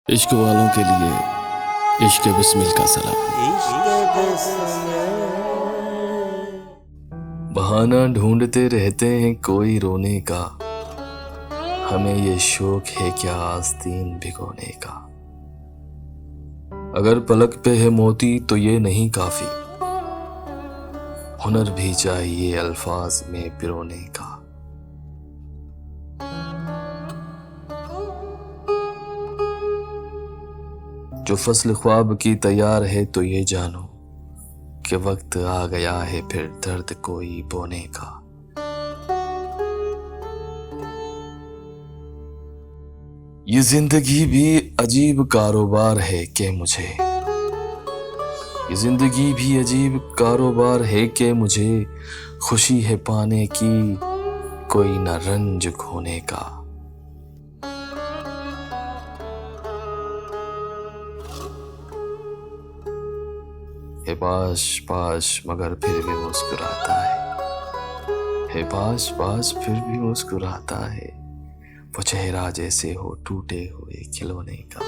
इश्क वालों के लिए इश्क बिस्मिल का सलाम। बहाना ढूंढते रहते हैं कोई रोने का, हमें ये शौक है क्या आस्तीन भिगोने का। अगर पलक पे है मोती तो ये नहीं काफी, हुनर भी चाहिए अल्फाज में पिरोने का। जो फसल ख्वाब की तैयार है तो ये जानो कि वक्त आ गया है फिर दर्द कोई बोने का। ये जिंदगी भी अजीब कारोबार है कि मुझे, ये जिंदगी भी अजीब कारोबार है कि मुझे खुशी है पाने की कोई न रंज खोने का। है पास पास मगर फिर भी मुस्कुराता है पास पास फिर भी मुस्कुराता है। वो चेहरा जैसे हो टूटे हुए खिलौने का।